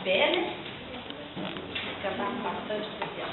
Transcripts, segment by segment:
pé, né? Cantar bastante especial.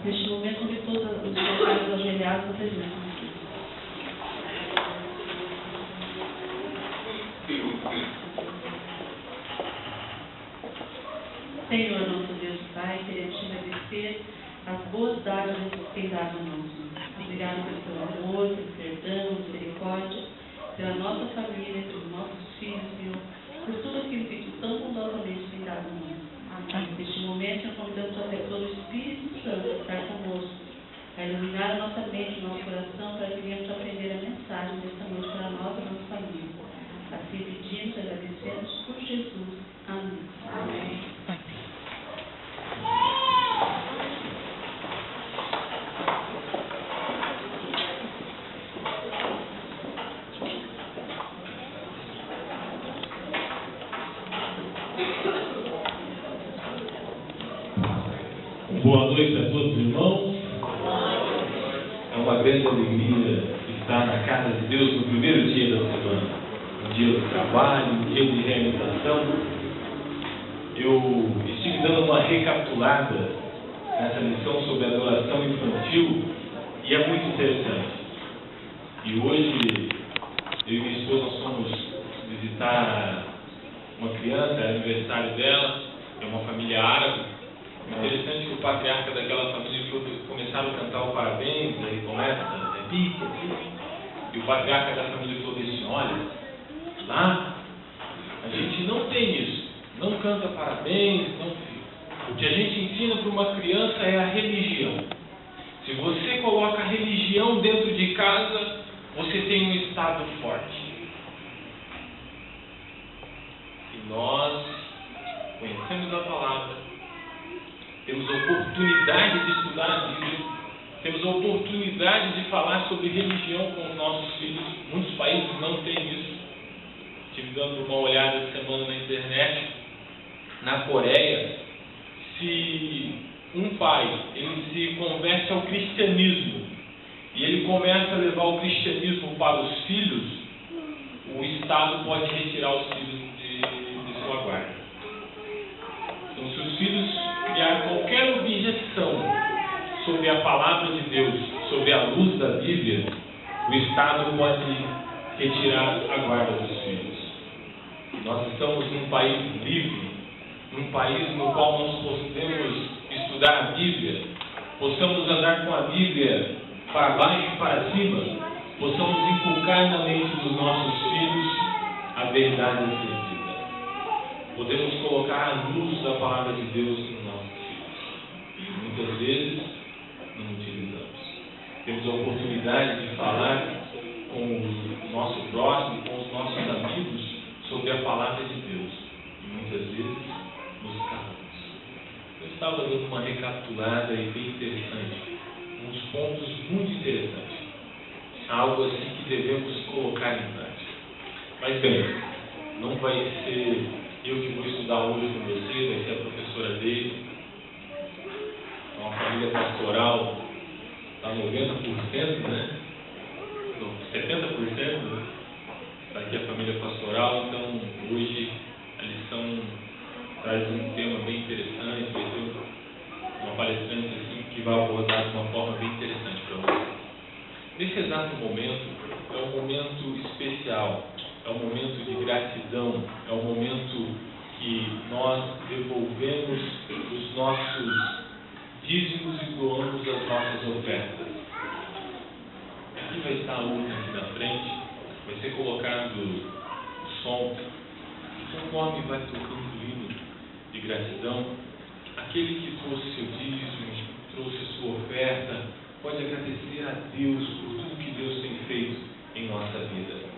Neste momento, de todos os pecados ajoelhados, vocês mesmos. Senhor, nosso Deus e Pai, queremos te agradecer as boas dádivas que tem dado a nós. Obrigado pelo teu amor, pelo perdão, misericórdia, pela nossa família, pelos nossos filhos, Senhor, por tudo aquilo que tu tão bondosamente tem dado a nós. Amém. Neste momento, nós convidamos a pessoa do Espírito Santo a estar conosco, a iluminar a nossa mente, o nosso coração, para que venhamos aprender a mensagem desta noite para nós e a nossa família. Assim pedimos e agradecemos por Jesus. Amém. Amém. Boa noite a todos os irmãos. É uma grande alegria estar na casa de Deus no primeiro dia da semana. Um dia do trabalho, um dia de realização. Eu estive dando uma recapitulada nessa lição sobre adoração infantil e é muito interessante. E hoje, eu e minha esposa nós fomos visitar uma criança, é aniversário dela, é uma família árabe. Interessante que o patriarca daquela família começaram a cantar o parabéns, aí começa, pique, e o patriarca da família falou assim: olha, lá a gente não tem isso. não canta parabéns, o que a gente ensina para uma criança é a religião. Se você coloca a religião dentro de casa, você tem um estado forte. Se nós conhecemos a palavra, temos a oportunidade de estudar a Bíblia, temos a oportunidade de falar sobre religião com os nossos filhos. Muitos países não têm isso. Estive dando uma olhada essa semana na internet. Na Coreia, se um pai ele se converte ao cristianismo e ele começa a levar o cristianismo para os filhos, o Estado pode retirar os filhos de sua guarda. Então, se os filhos criarem qualquer objeção sobre a palavra de Deus, sobre a luz da Bíblia, o Estado pode retirar a guarda dos filhos. Nós estamos num país livre, num país no qual nós podemos estudar a Bíblia, possamos andar com a Bíblia para baixo e para cima, possamos inculcar na mente dos nossos filhos a verdade acendida. Podemos colocar a luz da palavra de Deus nos nossos filhos. Muitas vezes não utilizamos. Temos a oportunidade de falar com o nosso próximo, com os nossos amigos sobre a palavra de Deus. E muitas vezes nos calamos. Eu estava dando uma recapitulada e bem interessante, uns pontos muito interessantes, algo assim que devemos colocar em prática. Mas bem, não vai ser eu que vou estudar hoje com você, vai ser a professora dele. Uma família pastoral está 90%, né? 70%, né? Está aqui a família pastoral, então hoje a lição traz um tema bem interessante, vai ter uma palestrante assim, que vai abordar de uma forma bem interessante para você. Nesse exato momento, é um momento especial, é um momento de gratidão, é um momento que nós devolvemos os nossos dízimos e doamos as nossas ofertas. Aqui vai estar a urna aqui na frente, vai ser colocado o som, e conforme vai tocando o hino de gratidão, aquele que trouxe seu dízimo, trouxe sua oferta, pode agradecer a Deus por tudo que Deus tem feito em nossa vida.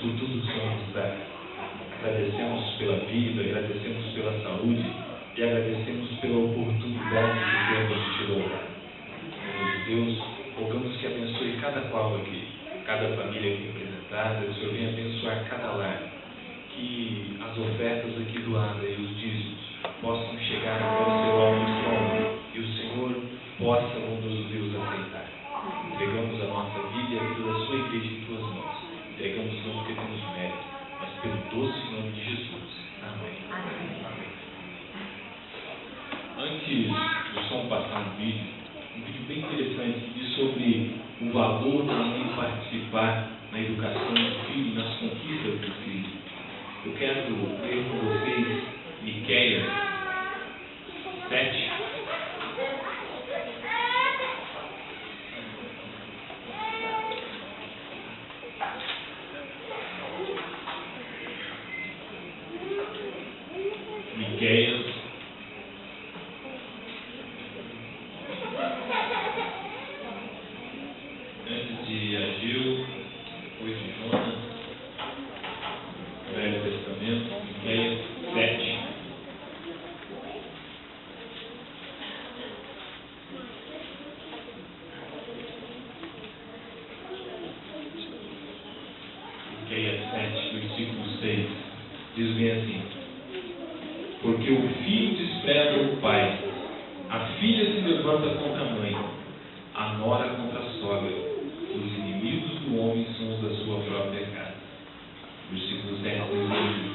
por tudo que o Senhor nos dá. Agradecemos pela vida, agradecemos pela saúde e agradecemos pela oportunidade de termos te louvar. Deus, rogamos que abençoe cada qual aqui, cada família aqui representada, o Senhor venha abençoar cada lar, que as ofertas aqui doadas e os dízimos possam chegar até o seu alto trono e o Senhor possa, nos Deus, aceitar. Entregamos a nossa vida e a vida da sua igreja em tuas mãos. Entregamos não porque temos mérito, mas pelo doce nome de Jesus. Amém. Amém. Antes do som passar um vídeo bem interessante que diz sobre o valor da mãe participar na educação do filho, nas conquistas do filho. Eu quero ler com vocês Miqueias 7. Miqueias 7, versículo 6, diz bem assim: porque o filho despreza o pai, a filha se levanta contra a mãe, a nora contra a sogra, os inimigos do homem são os da sua própria casa. Versículo 7 diz assim: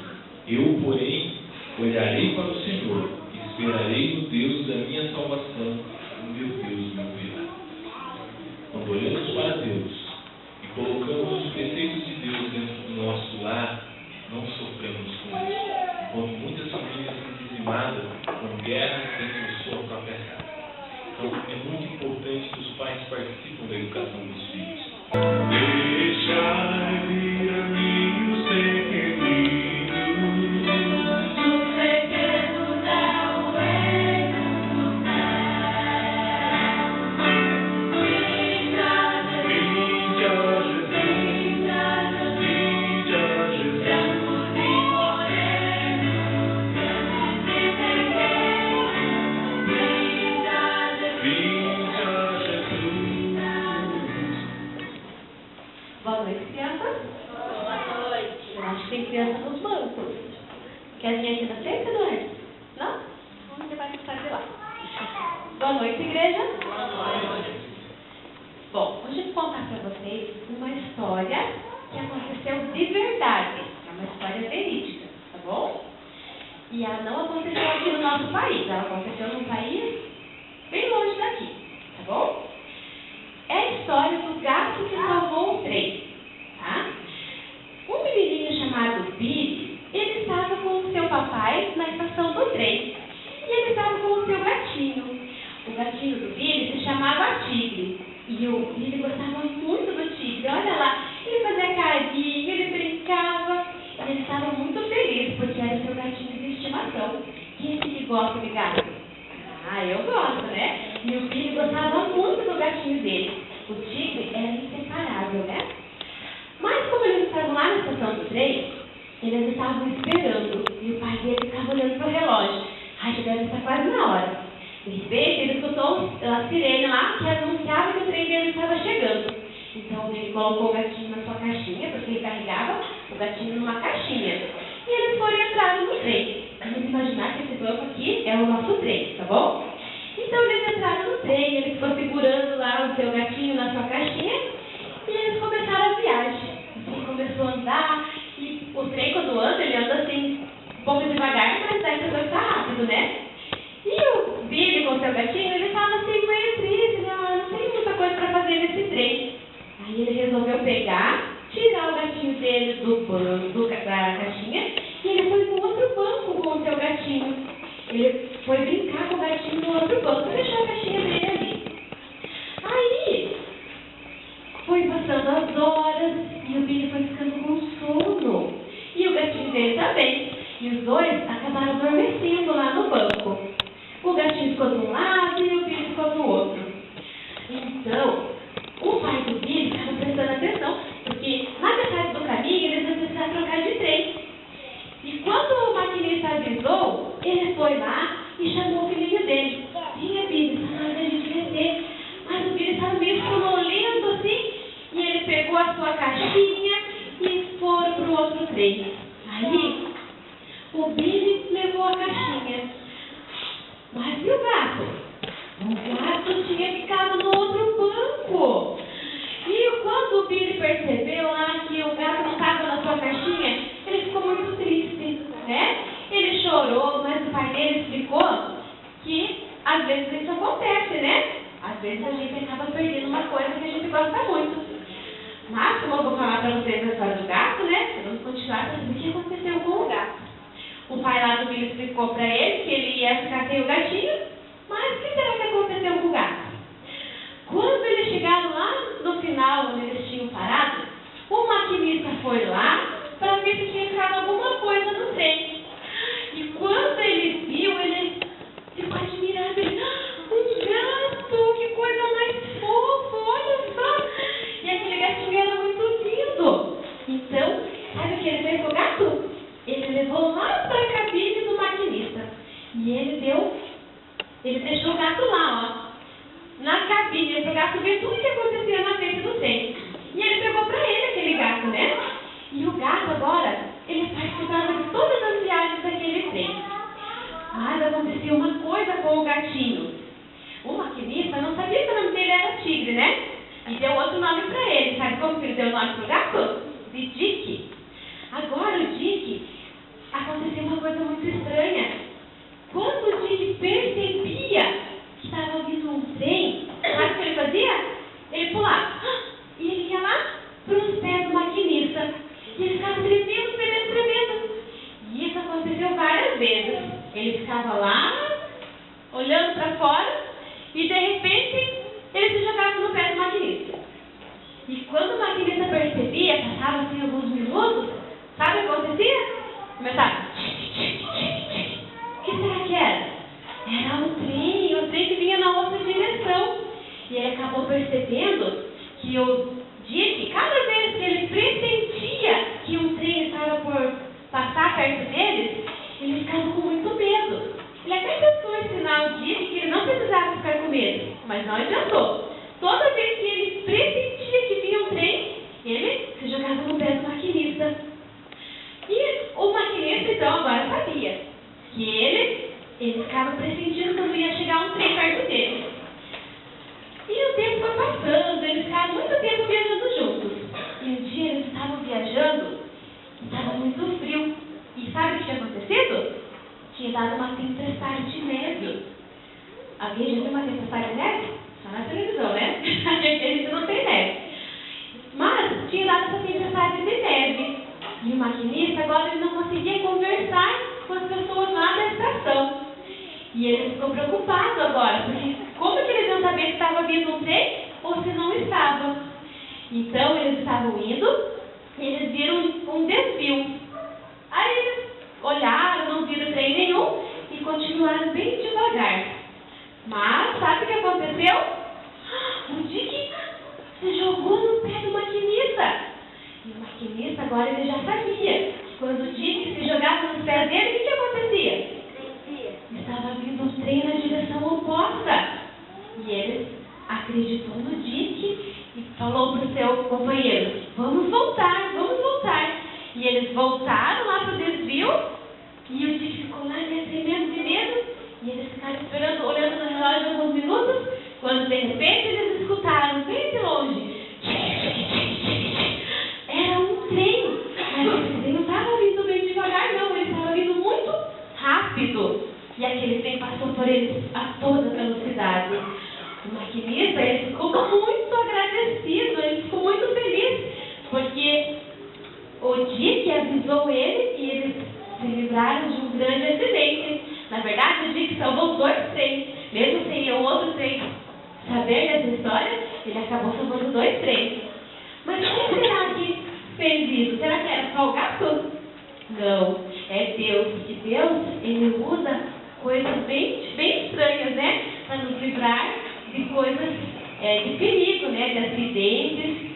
eu, porém, olharei para o Senhor, esperarei no Deus da minha salvação, o meu Deus me ouvirá. Quando olhamos para Deus e colocamos os preceitos de Deus dentro do nosso lar, não sofremos com isso. Enquanto muitas famílias são dizimadas com guerra dentro da sua própria casa. Então, é muito importante que os pais participem da educação dos filhos. Deixai vir a mim os pequeninos. Os pequenos é o reino do céu. Vinde a Jesus, vinde a Jesus, vinde a Jesus. Brancos e morenos, grandes e pequenos, vinde a Jesus. Boa noite, crianças. Boa noite. Eu acho que tem criança nos bancos. Quer vir aqui na frente, Eduardo? Não? Você vai ficar de lá. Boa noite, igreja. Boa noite. Bom, hoje eu vou contar para vocês uma história que aconteceu de verdade. É uma história verídica, tá bom? E ela não aconteceu aqui no nosso país. Ela aconteceu num país bem longe daqui, tá bom? É a história do gato que salvou o trem, tá? Um menininho chamado Billy, ele estava com o seu papai na estação do trem. E ele estava com o seu gatinho. O gatinho do Billy se chamava Tigre. E o Billy gostava muito do Tigre. Olha lá, ele fazia carinho, ele brincava. E ele estava muito feliz, porque era o seu gatinho de estimação. Quem é que gosta de gato? Ah, eu gosto, né? E o Billy gostava muito do gatinho dele. O Tigre era inseparável, né? Mas como eles estavam lá na estação do trem, eles estavam esperando. E o pai dele ficava olhando para o relógio. Ai, já deve estar quase na hora. De repente, ele escutou a sirene lá que anunciava que o trem dele estava chegando. Então, ele colocou o gatinho na sua caixinha, porque ele carregava o gatinho numa caixinha. E eles foram entrar no trem. Vamos imaginar que esse banco aqui é o nosso trem, tá bom? Então, eles entraram no trem, ele ficou segurando lá o seu gatinho na sua caixinha e eles começaram a viagem. O trem começou a andar e o trem, quando anda, ele anda assim, um pouco devagar, mas dá a impressão que está rápido, né? E o Billy com o seu gatinho, ele estava assim meio triste, né? Não tem muita coisa para fazer nesse trem. Aí ele resolveu pegar, tirar o gatinho dele do banco, da caixinha, e ele foi no outro banco com o seu gatinho. Ele foi brincar com o gatinho no outro banco e deixou a caixinha dele ali. Aí, foi passando as horas e o Billy foi ficando com sono. E o gatinho dele também. E os dois acabaram adormecendo lá no banco. O gatinho ficou de um lado e o Billy ficou do outro. Então, o pai do Billy estava prestando atenção, porque na metade do caminho eles foi lá e chamou o filhinho dele. Vinha, Billy, está na hora da gente descer. Mas o Billy estava meio sonolento assim, e ele pegou a sua caixinha e foram para o outro trem. Aí, o Billy levou a caixinha. Mas e o gato? O gato tinha ficado no outro banco. E quando o Billy percebeu lá que o gato não estava na sua caixinha, ele ficou muito triste, né? Ele chorou, mas o pai dele explicou que às vezes isso acontece, né? Às vezes a gente acaba perdendo uma coisa que a gente gosta muito. Mas, como eu vou falar para vocês a história do gato, né? Vamos continuar para ver o que aconteceu com o gato. O pai lá do Billy explicou para ele que ele ia ficar sem o gatinho, mas o que será que aconteceu com o gato? Quando eles chegaram lá no final, onde eles tinham parado, o maquinista foi lá para ver se tinha ficado alguma coisa no trem. E quando ele viu, ele ficou admirado. Ele, um gato, que coisa mais fofa, olha só. E aquele gatinho era muito lindo. Então, sabe o que ele fez com o gato? Ele levou lá para a cabine do maquinista. E ele deixou o gato lá, ó, na cabine, para o gato ver tudo o que acontecia na frente do trem. E ele pegou para ele aquele gato, né? E o gato agora, ele participava de todas as viagens daquele trem. Mas aconteceu uma coisa com o gatinho. O maquinista não sabia que o nome dele era Tigre, né? E deu outro nome para ele. Sabe como que ele deu o nome para o gato? De Dick. Agora o Dick, aconteceu uma coisa muito estranha. Quando o Dick percebia que estava vindo um trem, sabe o que ele fazia? Ele pulava. E ele ia lá para os pés do maquinista. E ele ficava tremendo, tremendo, tremendo. E isso aconteceu várias vezes. Ele ficava lá, olhando para fora, e de repente ele se jogava no pé do maquinista. E quando o maquinista percebia, passava assim alguns minutos, sabe o que acontecia? Começava. O que será que era? Era o trem que vinha na outra direção. E ele acabou percebendo que o Dick, cada vez que ele pressentia que um trem estava por passar perto deles, ele ficava com muito medo. Ele até tentou ensinar o Dick que ele não precisava ficar com medo, mas não adiantou. Toda vez que ele pressentia que vinha um trem, ele se jogava no pé do maquinista. E o maquinista, então, agora sabia que ele ficava pressentindo quando ia chegar um trem perto dele. E o tempo foi passando, eles ficaram muito tempo viajando juntos. E um dia eles estavam viajando e estava muito frio. E sabe o que tinha acontecido? Tinha dado uma tempestade de neve. Alguém já viu uma tempestade de neve? Só na televisão, né? A gente não tem neve. Mas tinha dado essa tempestade de neve. E o maquinista agora ele não conseguia conversar com as pessoas lá da estação. E ele ficou preocupado agora, porque como que eles iam saber se estava vindo um trem ou se não estava? Então eles estavam indo e eles viram um desvio. Aí eles olharam, não viram trem nenhum e continuaram bem devagar. Mas sabe o que aconteceu? O Dick se jogou no pé do maquinista. E o maquinista agora ele já sabia que quando o Dick se jogava nos pés dele, o que acontecia? Estava vindo um trem na direção oposta. E ele acreditou no Dick e falou para o seu companheiro: vamos voltar, vamos voltar. E eles voltaram lá para o desvio e o Dick ficou lá tremendo de medo. E eles ficaram esperando, olhando no relógio alguns minutos, quando de repente eles escutaram bem de longe: era um trem. Mas esse trem não estava vindo bem devagar, não, ele estava vindo muito rápido. E aquele trem passou por eles a toda velocidade. O maquinista, ele ficou muito agradecido, ele ficou muito feliz, porque o Dick avisou ele e eles se livraram de um grande acidente. Na verdade, o Dick salvou 2 trens, mesmo sem o outro trem saber dessa história, ele acabou salvando 2 trens. Mas quem será que fez isso? Será que era só o gato? Não, é Deus. E Deus, ele usa coisas bem estranhas, né? Para nos livrar de coisas de perigo, né? De acidentes.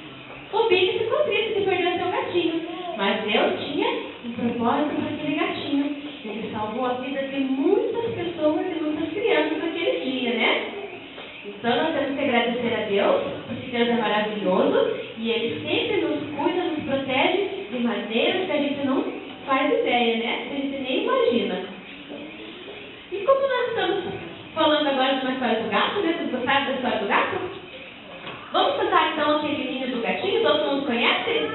O Billy ficou triste de perder seu gatinho, mas Deus tinha um propósito para aquele gatinho. Ele salvou a vida de muitas pessoas e muitas crianças naquele dia, né? Então nós temos que agradecer a Deus, porque Deus é maravilhoso e Ele sempre nos cuida, nos protege de maneiras que a gente não faz ideia, né? Que a gente nem imagina. E como nós estamos falando agora de uma história do gato, né? Vocês gostaram da história do gato? Vamos cantar então aquele menino do gatinho? Todo mundo conhece?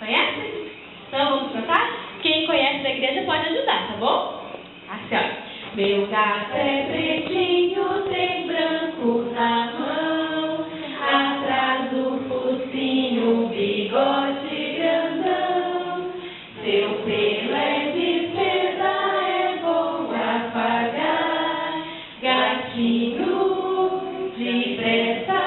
Conhece? Então vamos cantar? Quem conhece da igreja pode ajudar, tá bom? Assim, ó. Meu gato é pretinho, tem branco na mão, atrás do focinho, bigode grandão. Seu pelo é de seda, é bom afagar, gatinho depressa,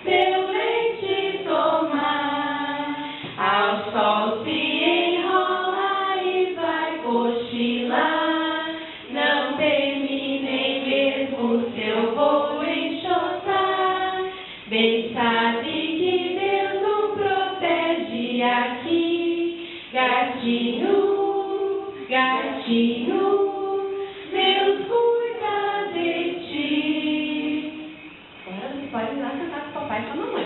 seu leite tomar. Ao sol se enrola e vai cochilar, não teme nem mesmo seu voo enxotar. Bem sabe que Deus o protege aqui, gatinho, gatinho, Deus cuida de ti. Agora você pode ir lá cantar com o papai e com a mamãe.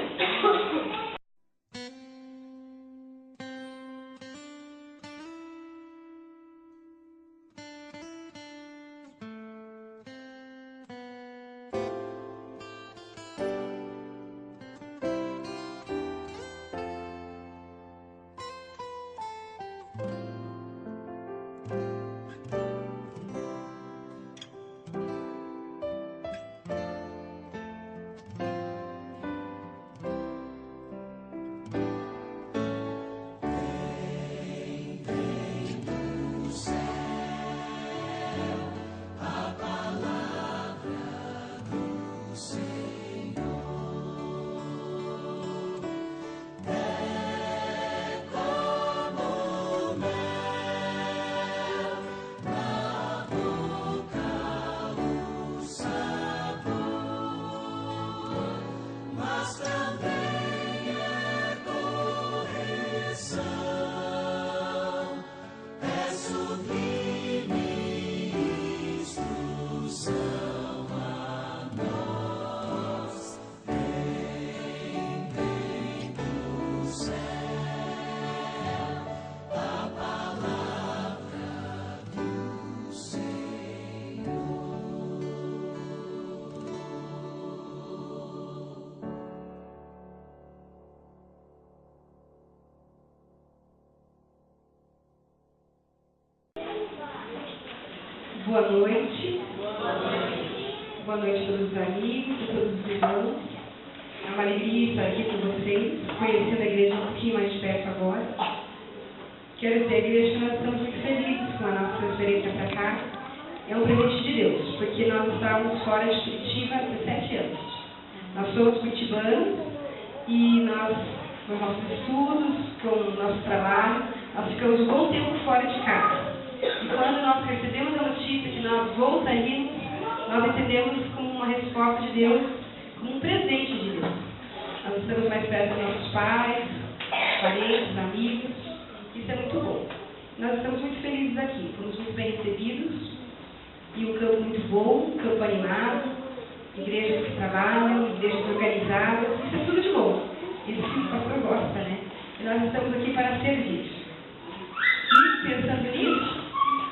Boa noite. Boa noite a todos os amigos, a todos os irmãos. É uma alegria estar aqui com vocês, conhecendo a igreja um pouquinho mais de perto agora. Quero dizer, a igreja que nós estamos muito felizes com a nossa transferência para cá. É um presente de Deus, porque nós estávamos fora de Curitiba há 17 anos. Nós somos curitibanos e nós, com nossos estudos, com o nosso trabalho, nós ficamos um bom tempo fora de casa. E quando nós recebemos a notícia que nós voltaríamos, nós entendemos como uma resposta de Deus, como um presente de Deus. Nós estamos mais perto dos nossos pais, parentes, amigos. Isso é muito bom. Nós estamos muito felizes aqui, fomos muito bem recebidos, e um campo muito bom, um campo animado, igrejas que trabalham, igrejas organizadas, isso é tudo de bom. Isso que o pastor gosta, né? E nós estamos aqui para servir. E, pensando nisso,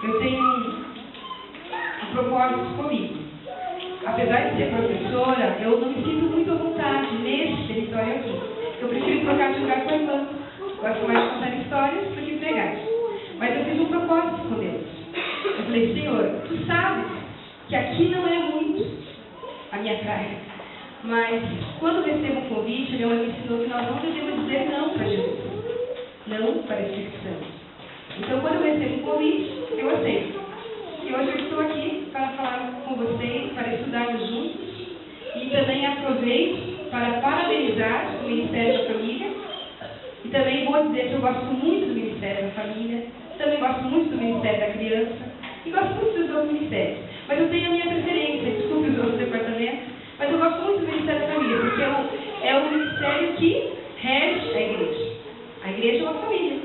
eu tenho um propósito comigo. Apesar de ser professora, eu não me sinto muito à vontade nesse território aqui. Eu prefiro trocar de lugar com a irmã. Gosto mais de contar histórias do que pregar. Mas eu fiz um propósito com Deus. Eu falei, Senhor, Tu sabes que aqui não é muito a minha praia. Mas quando recebo um convite, meu irmão me ensinou que nós não devemos dizer não para Jesus. Não para o Espírito Santo. Então, quando eu recebo um convite, eu aceito. E hoje eu estou aqui para falar com vocês, para estudarmos juntos. E também aproveito para parabenizar o Ministério da Família. E também vou dizer que eu gosto muito do Ministério da Família. Também gosto muito do Ministério da Criança. E gosto muito dos outros ministérios. Mas eu tenho a minha preferência, desculpe os outros departamentos. Mas eu gosto muito do Ministério da Família, porque é o ministério que rege a igreja. A igreja é uma família.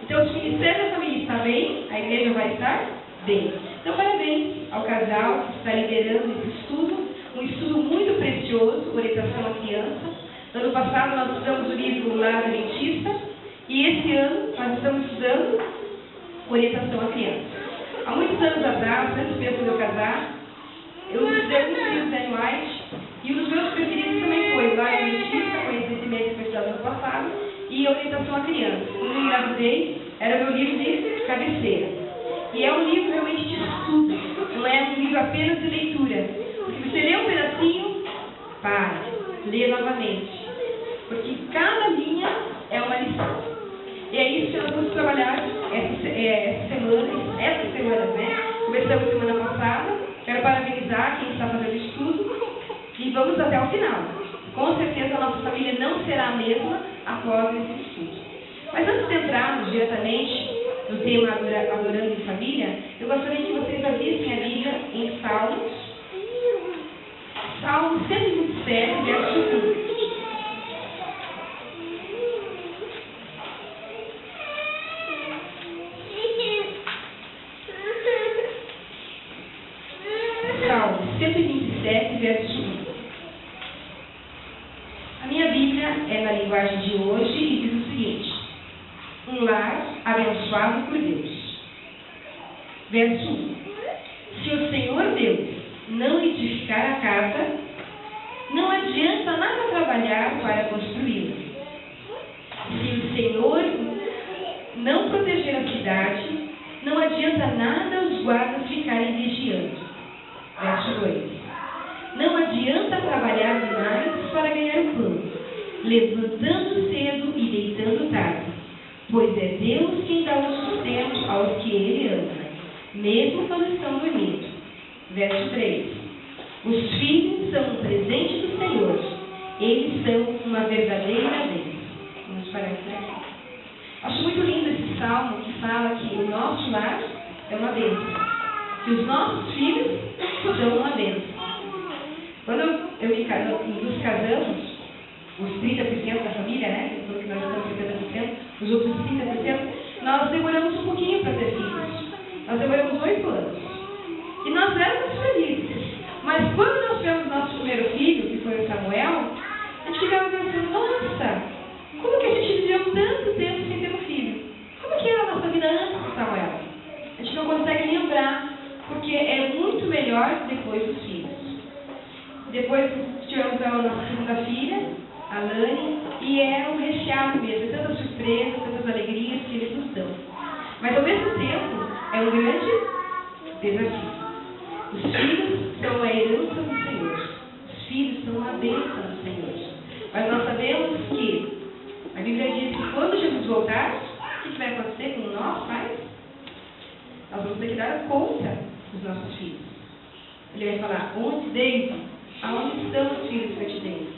Então, se o Ministério da Família está bem, a igreja vai estar Bem, então parabéns ao casal que está liderando esse estudo, um estudo muito precioso, Orientação à Criança. Ano passado nós estudamos o livro Lar Adventista e esse ano nós estamos estudando Orientação à Criança. Há muitos anos atrás, antes mesmo de eu casar, eu estudei muitos livros anuais e um dos meus preferidos também foi Lar Adventista, conhecidamente foi estudado ano passado, e Orientação à Criança. Quando eu engravidei, era o meu livro de cabeceira. E é um livro realmente de estudo, não é um livro apenas de leitura. Porque você lê um pedacinho, para, lê novamente. Porque cada linha é uma lição. E é isso que nós vamos trabalhar essa semana, né? Começamos semana passada. Quero parabenizar quem está fazendo o estudo e vamos até o final. Com certeza a nossa família não será a mesma após esse estudo. Mas antes de entrarmos diretamente no tema Adorando em Família, eu gostaria que vocês abrissem a Bíblia em Salmos 127, verso 1. Salmos 127, verso 1. A minha Bíblia é na linguagem de hoje e diz o seguinte: um lar abençoado por Deus. Verso 1. Se o Senhor Deus não edificar a casa, não adianta nada trabalhar para construí-la. Se o Senhor não proteger a cidade, não adianta nada os guardas ficarem vigiando. Verso 2. Não adianta trabalhar demais para ganhar o pão, levantando cedo e deitando tarde, pois é Deus quem dá o sustento aos que Ele ama, mesmo quando estão dormindo. Verso 3. Os filhos são um presente do Senhor, eles são uma verdadeira bênção. Vamos parar por aqui. Acho muito lindo esse salmo que fala que o nosso lar é uma bênção, que os nossos filhos são uma bênção. Quando nos casamos, os 30% da família, né? Porque nós estamos 70%, os outros 30%, nós demoramos um pouquinho para ter filhos. Nós demoramos 8 anos. E nós éramos felizes. Mas quando nós tivemos nosso primeiro filho, que foi o Samuel, a gente ficava pensando, nossa, como que a gente viveu tanto tempo sem ter um filho? Como que era a nossa vida antes do Samuel? A gente não consegue lembrar, porque é muito melhor depois dos filhos. Depois tivemos a nossa segunda filha, a Lani, e é um recheado mesmo, tantas surpresas, tantas alegrias que eles nos dão. Mas ao mesmo tempo, é um grande desafio. Os filhos são a herança do Senhor. Os filhos são uma bênção do Senhor. Mas nós sabemos que a Bíblia diz que quando Jesus voltar, o que vai acontecer com nós pais? Nós vamos ter que dar conta dos nossos filhos. Ele vai falar, onde Deus? Aonde estão os filhos que eu te dei?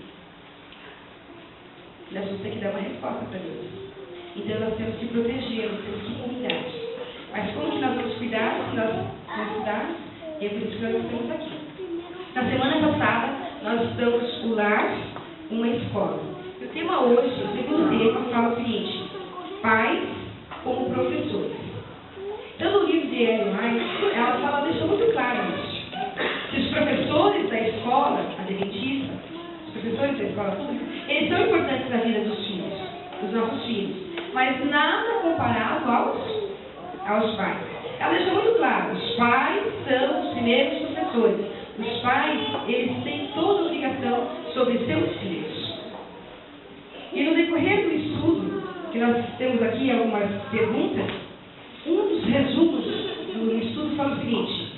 Nós vamos ter que dar uma resposta para Deus. Então nós temos que protegê-los, temos que cuidar. Mas como que nós vamos cuidar se nós não estudarmos? E é por isso que nós estamos aqui. Na semana passada, nós estudamos o lar, uma escola. E o tema hoje, o segundo tema, fala o seguinte: pais como professores. Então, no livro de Ellen White, ela deixou muito claro isso. Que os professores da escola adventista, os professores da escola pública, eles são importantes na vida dos filhos, dos nossos filhos, mas nada comparado aos pais. Ela deixou muito claro, os pais são os primeiros professores. Os pais, eles têm toda a obrigação sobre seus filhos. E no decorrer do estudo, que nós temos aqui algumas perguntas, um dos resumos do estudo fala o seguinte: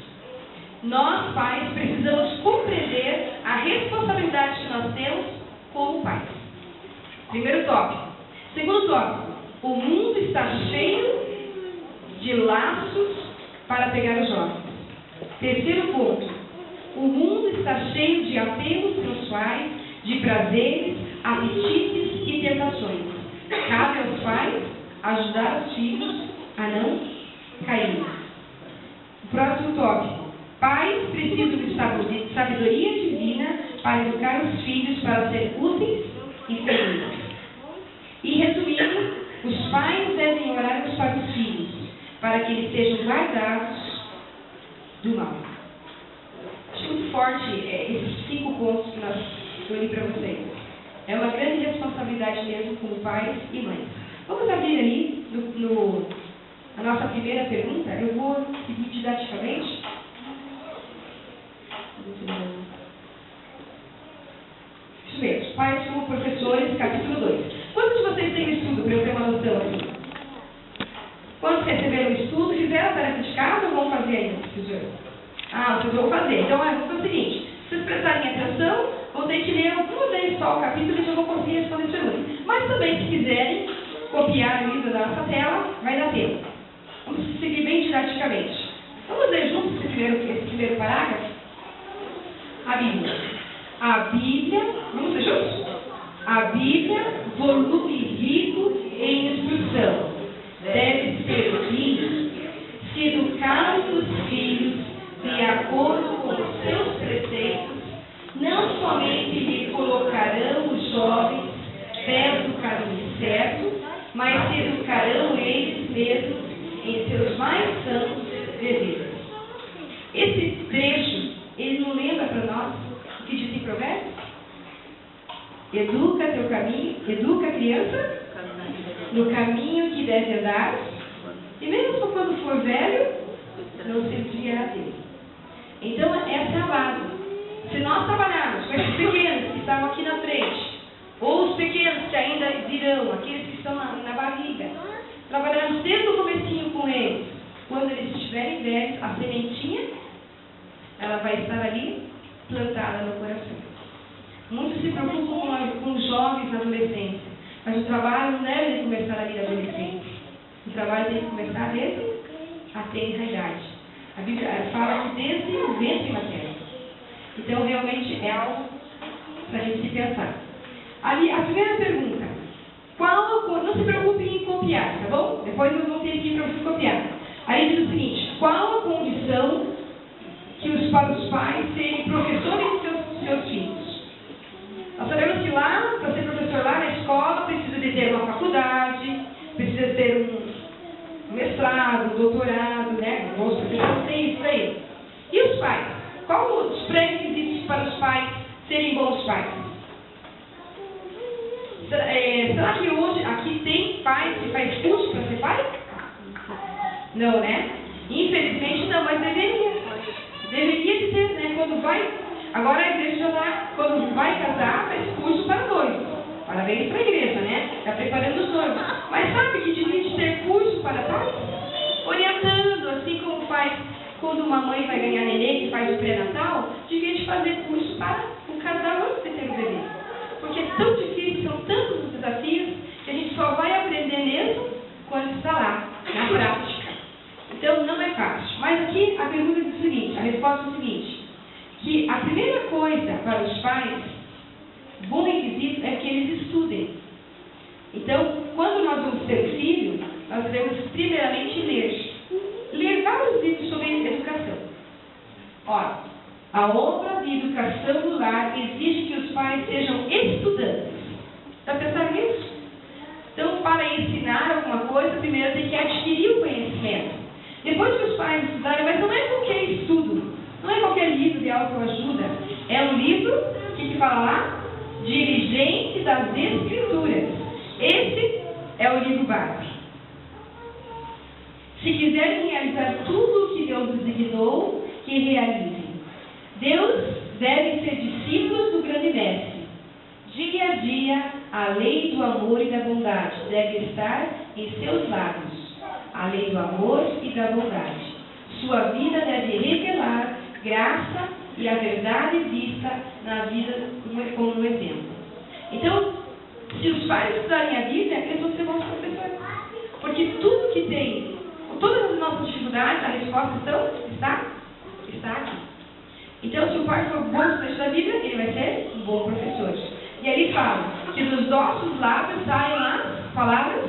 nós, pais, precisamos compreender a responsabilidade que nós temos como pais. Primeiro tópico. Segundo tópico, o mundo está cheio de laços para pegar os jovens. Terceiro ponto, o mundo está cheio de apelos sensuais, de prazeres, apetites e tentações. Cabe aos pais ajudar os filhos a não cair. O próximo tópico. Pais precisam de sabedoria divina para educar os filhos para serem úteis e felizes. E resumindo, os pais devem orar para os filhos, para que eles sejam guardados do mal. Acho muito forte esses 5 pontos que eu li para vocês. É uma grande responsabilidade mesmo como pais e mães. Vamos abrir ali a nossa primeira pergunta. Eu vou seguir didaticamente. Isso mesmo, pais como professores, capítulo 2. Quantos de vocês têm estudo, para eu ter uma noção aqui? Quantos receberam o estudo, fizeram a tarefa de casa ou vão fazer ainda, professor? Vocês vão fazer. Então, vou fazer o seguinte, se vocês prestarem atenção, vão ter que ler uma vez só o capítulo e já vão conseguir responder as perguntas. Mas também, se quiserem copiar o livro da nossa tela, vai dar tempo. Vamos seguir bem didaticamente. Vamos ler juntos esse primeiro parágrafo? A Bíblia. A Bíblia, vamos ler juntos? A Bíblia, volume rico em instrução, deve servir, se educar os filhos de acordo com os seus preceitos, não somente lhe colocarão os jovens perto do caminho certo, mas se educarão eles mesmos em seus mais santos desejos. Esse trecho, ele não lembra para nós o que diz em Provérbios? Educa teu caminho, educa a criança no caminho que deve andar, e mesmo quando for velho, não se desviará dele. Então, essa é a base. Se nós trabalharmos com esses pequenos que estavam aqui na frente, ou os pequenos que ainda virão, aqueles que estão na barriga, trabalharmos desde o comecinho com eles, quando eles estiverem velhos, a sementinha, ela vai estar ali plantada no coração. Muitos se preocupam com os jovens na adolescência, mas o trabalho não deve começar ali na adolescência. O trabalho tem que começar desde a tenra idade. A Bíblia fala que desde o ventre materno. Então, realmente, é algo para a gente se pensar. Ali, a primeira pergunta. Não se preocupem em copiar, tá bom? Depois nós vamos ter aqui para você copiar. Aí diz o seguinte: qual a condição para os pais serem professores de seus filhos? Nós sabemos que lá, para ser professor lá na escola, precisa de ter uma faculdade, precisa ter um mestrado, um doutorado, né? Bons professores têm isso aí. E os pais? Qual os pré-requisitos para os pais serem bons pais? Será que hoje aqui tem pai que faz curso para ser pai? Não, né? Infelizmente não, mas deveria. Deveria ter, né? Quando vai. Agora a igreja já está, quando vai casar, faz curso para noivo. Parabéns para a igreja, né? Está preparando os noivos. Mas sabe que devia de ter curso para pais? Orientando, assim como faz quando uma mãe vai ganhar neném, que faz o pré-natal, devia de fazer curso para o casal antes de ter o bebê. Porque é tão difícil, são tantos os desafios, que a gente só vai aprender mesmo quando está lá, na prática. Então, não é fácil. Mas aqui a pergunta diz o seguinte, a resposta é o seguinte, que a primeira coisa para os pais, bom requisito, é que eles estudem. Então, quando nós vamos ter filho, nós devemos primeiramente ler. Ler vários livros sobre educação. Ora, a obra de educação do lar exige que os pais sejam estudantes. Está pensando nisso? Então, para ensinar alguma coisa, primeiro tem que adquirir o conhecimento. Depois que os pais estudarem, mas não é qualquer estudo, não é qualquer livro de autoajuda. É um livro que fala lá, Dirigente das Escrituras. Esse é o livro básico. Se quiserem realizar tudo o que Deus designou, que realizem. Deus deve ser discípulos do grande mestre. Dia a dia, a lei do amor e da bondade deve estar em seus lábios. A lei do amor e da bondade. Sua vida deve revelar graça e a verdade vista na vida como um exemplo. Então, se os pais estudarem a Bíblia, eles vão ser bons professores. Porque tudo que tem, todas as nossas dificuldades, a resposta está aqui. Então, se o pai for bom estudante da Bíblia, ele vai ser um bom professor. E ali fala que dos nossos lábios saiam as palavras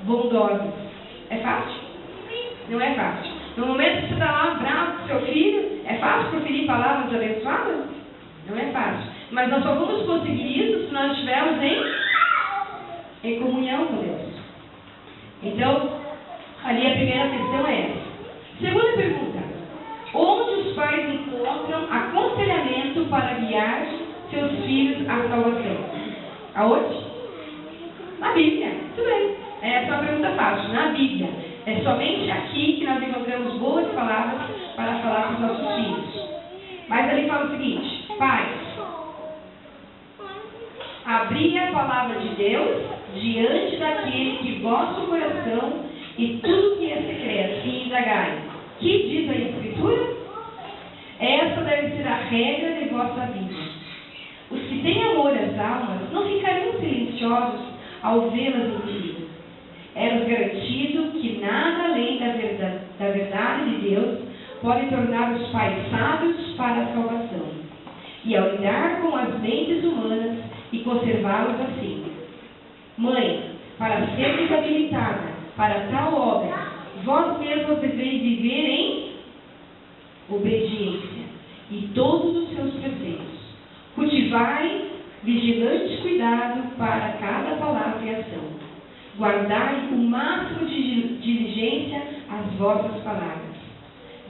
bondosas. É fácil? Não é fácil. No momento que você está lá bravo com seu filho, é fácil proferir palavras abençoadas? Não é fácil. Mas nós só vamos conseguir isso se nós estivermos em comunhão com Deus. Então, ali a primeira questão é essa. Segunda pergunta. Onde seus filhos à salvação? Aonde? Na Bíblia. Tudo bem. Essa é uma pergunta fácil. Na Bíblia. É somente aqui que nós encontramos boas palavras para falar com os nossos filhos. Mas ali fala o seguinte: pais, abri a palavra de Deus diante daquele que vosso coração e tudo que é secreto, e indagai. Que diz a Escritura? Essa deve ser a regra de vossa vida. Os que têm amor às almas não ficariam silenciosos ao vê-las em perigo. É-nos garantido que nada além da verdade de Deus pode tornar os pais sábios para a salvação. E ao lidar com as mentes humanas e conservá-los assim. Mãe, para ser habilitada para tal obra, vós mesmos deveis viver em obediência e todos os seus preceitos. Cultivai vigilante cuidado para cada palavra e ação. Guardai o máximo de diligência as vossas palavras.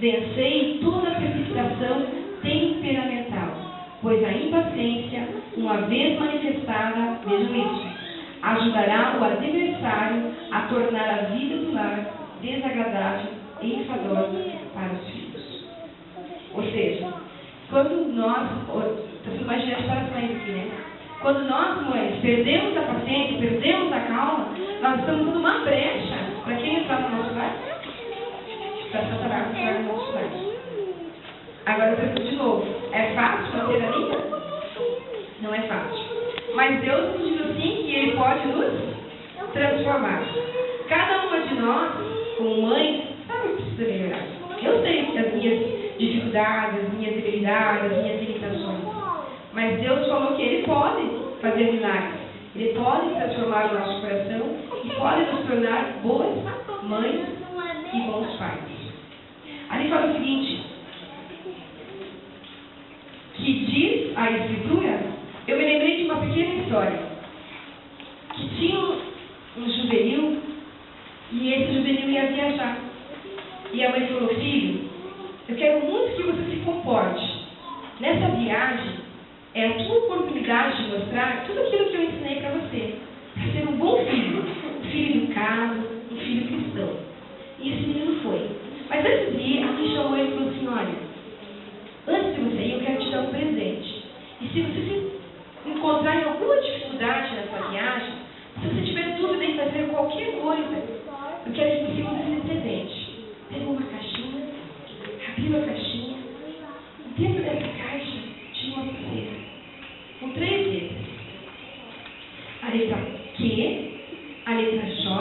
Vencei toda precipitação temperamental, pois a impaciência, uma vez manifestada, vejam isso, ajudará o adversário a tornar a vida do lar desagradável e enfadosa para os filhos. Ou seja, quando nós, estou imaginando para as mães aqui, né? Quando nós, mães, perdemos a paciência, perdemos a calma, nós estamos dando uma brecha para quem está no nosso lar? Para Satanás entrar no nosso lar. Agora eu pergunto de novo: é fácil manter a língua? Não é fácil. Mas Deus nos diz assim que Ele pode nos transformar. Cada uma de nós, como mãe, sabe o que precisa melhorar. Eu sei as minhas dificuldades, as minhas debilidades, as minhas limitações. Mas Deus falou que Ele pode fazer milagres. Ele pode transformar o nosso coração e pode nos tornar boas mães e bons pais. Ali fala o seguinte, que diz a Escritura, eu me lembrei de uma pequena história, que tinha um juvenil, e esse juvenil ia viajar. E a mãe falou: filho, eu quero muito que você se comporte. Nessa viagem, é a tua oportunidade de mostrar tudo aquilo que eu ensinei para você. Para ser um bom filho, um filho educado, um filho cristão. E esse menino foi. Mas antes de ir, a mãe chamou ele e falou assim: olha, antes de você ir, eu quero te dar um presente. E se você se encontrar em alguma dificuldade na sua viagem, se você tiver dúvida em fazer qualquer coisa, eu quero que você use esse presente. Pegou uma caixinha, abriu a caixinha, e dentro dessa caixa tinha uma pulseira, com 3 letras. A letra Q, a letra J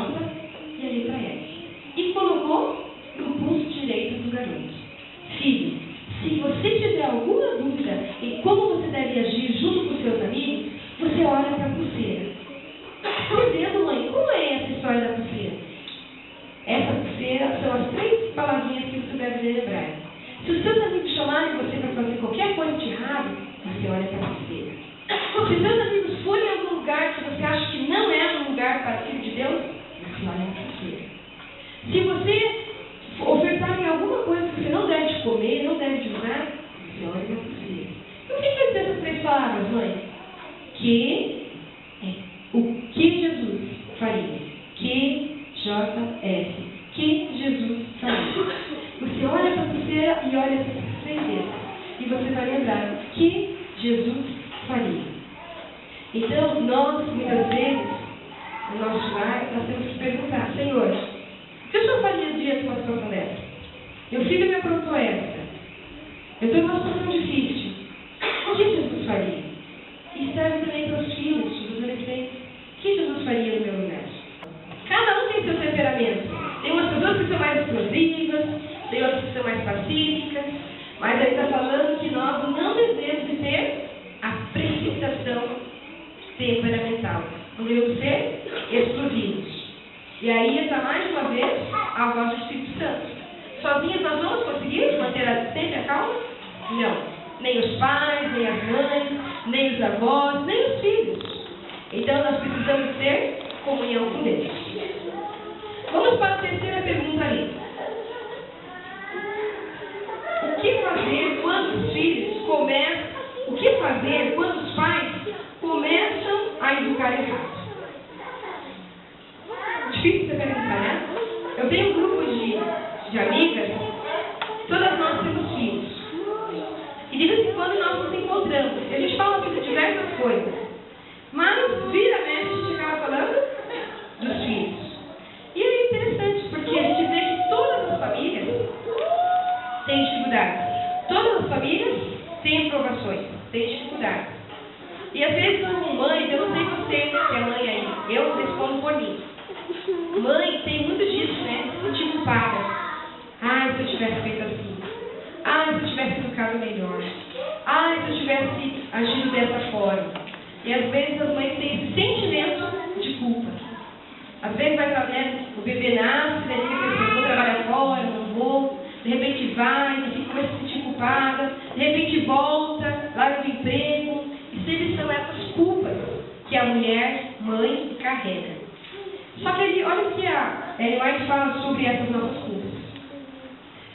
e a letra F. E colocou no pulso direito do garoto. Filho, se você tiver alguma dúvida em como você deve agir junto com seus amigos, você olha para a pulseira. Entendendo, mãe, como é essa história da pulseira? Essa pulseira são as 3 palavrinhas que você deve lembrar. Se os seus amigos chamarem você para fazer qualquer coisa de errado, você olha para a pulseira. Se os seus amigos forem em algum lugar que você acha que não é um lugar para filho de Deus, você olha para a pulseira. Se você ofertar em alguma coisa que você não deve comer, não deve usar, você olha para a pulseira. O que quer dizer essas 3 palavras, mãe? Que é o que Jesus faria. QJF. Que Jesus faria. Você olha para a pulseira e olha essas 3 vezes. E você vai lembrar que Jesus faria. Então, nós, muitas vezes, no nosso lar, nós temos que perguntar: Senhor, o que o Senhor faria diante de uma situação dessa? Meu filho me aprontou essa. Eu estou em uma situação difícil. O que Jesus faria? E serve também para os filhos, os adolescentes. O que Jesus faria no meu lugar? Cada um tem seu temperamento. Tem umas pessoas que são mais explosivas, tem outras que são mais pacíficas, mas aí está falando que nós não devemos ter a precipitação temperamental. Não devemos ser explosivos. E aí entra mais uma vez a voz do Espírito Santo. Sozinhos nós vamos conseguir manter sempre a calma? Não. Nem os pais, nem as mães, nem os avós, nem os filhos. Então nós precisamos ter comunhão com Deus. Vamos para a terceira pergunta ali. O que fazer quando os filhos começam? O que fazer quando os tem provações, tem dificuldades. E às vezes, como mães, eu não sei você que é mãe aí, eu respondo por mim. Mãe tem muito disso, né? Se sentir culpada. Ai, se eu tivesse feito assim. Ai, se eu tivesse educado melhor. Ai, se eu tivesse agido dessa forma. E às vezes as mães têm esse sentimento de culpa. Às vezes vai para o bebê nasce, daí fica pensando, vou trabalhar fora, não vou. De repente vai, e começa a se sentir culpada. De repente volta, larga o emprego. E sempre são essas culpas que a mulher, mãe, carrega. Só que ali, olha o que a Ellen White fala sobre essas nossas culpas.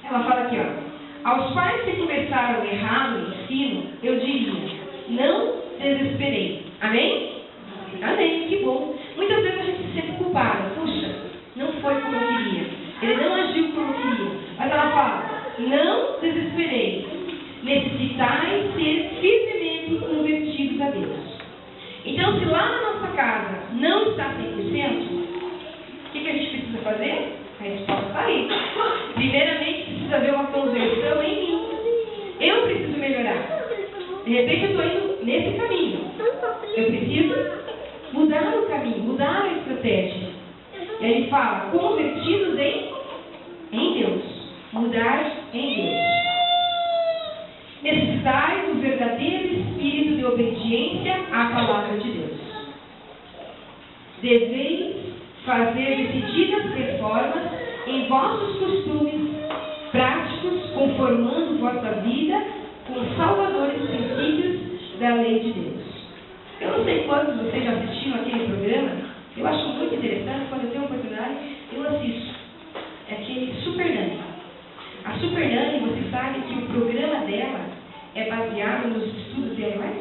Ela fala aqui, ó. Aos pais que começaram errado no ensino, eu diria, não desesperei. Amém? Amém, que bom. Muitas vezes a gente se sente culpada. Puxa, não foi como eu queria. Ele não agiu como eu queria. Mas ela fala, não desesperei. Necessitais ser firmemente convertidos a Deus. Então, se lá na nossa casa não está 100%, o que a gente precisa fazer? A resposta está aí. Primeiramente, precisa haver uma conversão em mim. Eu preciso melhorar. De repente, eu estou indo nesse caminho. Eu preciso mudar o caminho, mudar a estratégia. E aí ele fala, convertidos em Deus. Mudar em Deus. Necessitais do verdadeiro espírito de obediência à palavra de Deus. Deveis fazer decididas reformas em vossos costumes práticos, conformando vossa vida com os salvadores princípios da lei de Deus. Eu não sei quantos vocês já assistiram aquele programa, eu acho muito interessante, quando eu tenho oportunidade, eu assisto. É aquele Super Nanny. A Super Nanny, você sabe que o programa dela é baseado nos estudos de Ellen White?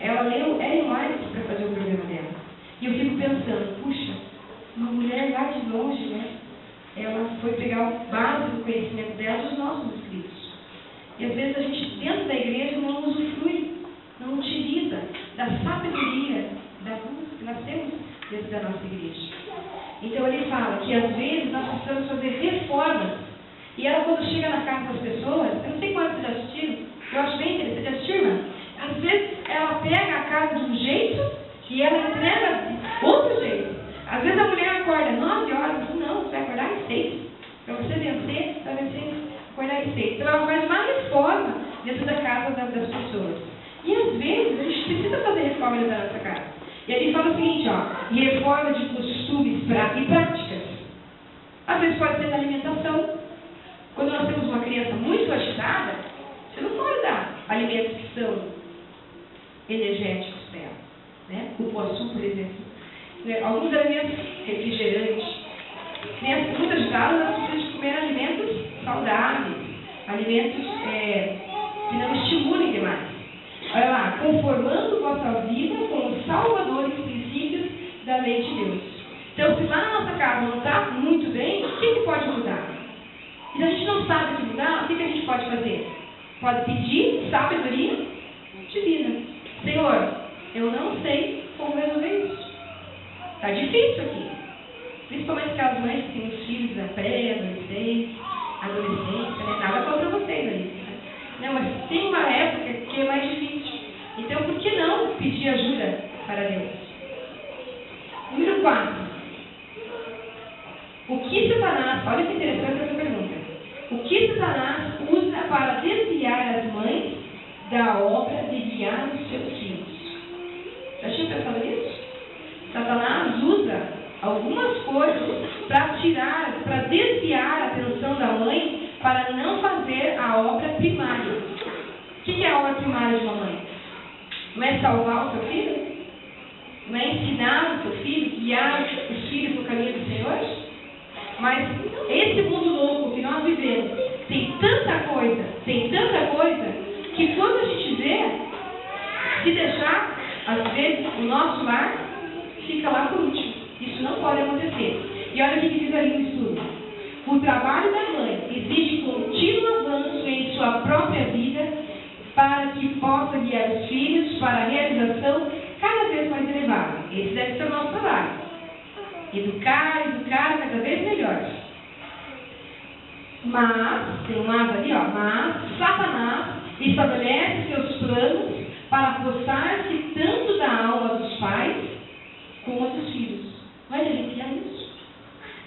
Ela leu Ellen White para fazer o programa dela. E eu fico pensando, puxa, uma mulher lá de longe, né? Ela foi pegar o base do conhecimento dela dos nossos escritos. E às vezes a gente, dentro da igreja, não usufrui, não utiliza da sabedoria da luz que nós temos dentro da nossa igreja. Então ele fala que às vezes nós precisamos fazer reformas. E ela, quando chega na casa das pessoas, eu não sei quantos vocês já assistiram, eu acho bem interessante, já assistiu, irmã? Às vezes ela pega a casa de um jeito e ela entrega outro jeito. Às vezes a mulher acorda 9 horas, não, você vai acordar às 6. Para você vencer, você vai vencer, acordar às 6. Então ela faz uma reforma dentro da casa das pessoas. E às vezes a gente precisa fazer reforma dentro da nossa casa. E aí ele fala o seguinte, ó, reforma de costumes e práticas. Às vezes pode ser na alimentação. Quando nós temos uma criança muito agitada, você não pode dar alimentos que são energéticos para ela. Né? Cupuaçu, por exemplo. Alguns alimentos refrigerantes. Crianças muito agitadas, elas precisam de comer alimentos saudáveis, alimentos que não estimulem demais. Olha lá, conformando vossa vida com os salvadores princípios da lei de Deus. Então, se lá na nossa casa não está muito bem, o que pode mudar? E se a gente não sabe o que mudar, o que a gente pode fazer? Pode pedir sabedoria divina. Senhor, eu não sei como resolver isso. Está difícil aqui. Principalmente aquelas mães que têm os filhos da pré-adolescência, né? Nada contra vocês aí. Não, mas tem uma época que é mais difícil. Então, por que não pedir ajuda para Deus? Número 4. O que Satanás, olha que interessante essa pergunta. O que Satanás usa para desviar as mães da obra de guiar os seus filhos? Já tinha pensado nisso? Satanás usa algumas coisas para desviar a atenção da mãe para não fazer a obra primária. O que é a obra primária de uma mãe? Não é salvar o seu filho? Não é ensinar o seu filho, guiar os filhos no caminho do Senhor? Mas esse mundo louco que nós vivemos tem tanta coisa, que quando a gente vê, se deixar, às vezes o nosso lar fica lá por último. Isso não pode acontecer. E olha o que diz ali no estudo. O trabalho da mãe exige contínuo avanço em sua própria vida para que possa guiar os filhos para a realização cada vez mais elevada. Esse deve ser o nosso trabalho. Educar cada vez melhor. Mas, tem um lado ali, ó, mas Satanás está estabelece seus planos para apossar-se tanto da alma dos pais como a dos filhos. Olha, ele quer isso.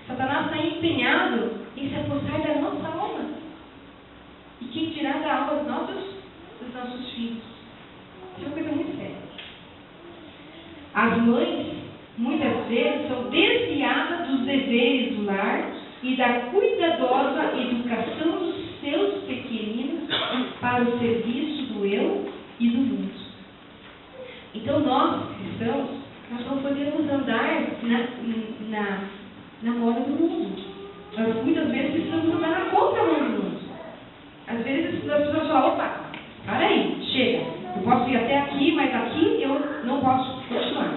Satanás está empenhado em se apossar da nossa alma. E quem dirá da alma dos nossos filhos? Isso é uma coisa muito séria. As mães, muitas vezes, são desviadas dos deveres do lar e da cuidadosa educação dos seus pequeninos para o serviço do eu e do mundo. Então, nós, cristãos, nós não podemos andar na moda do mundo. Nós, muitas vezes, precisamos andar na contramão do mundo. Às vezes, nós precisamos falar, opa, para aí, chega. Eu posso ir até aqui, mas aqui eu não posso continuar.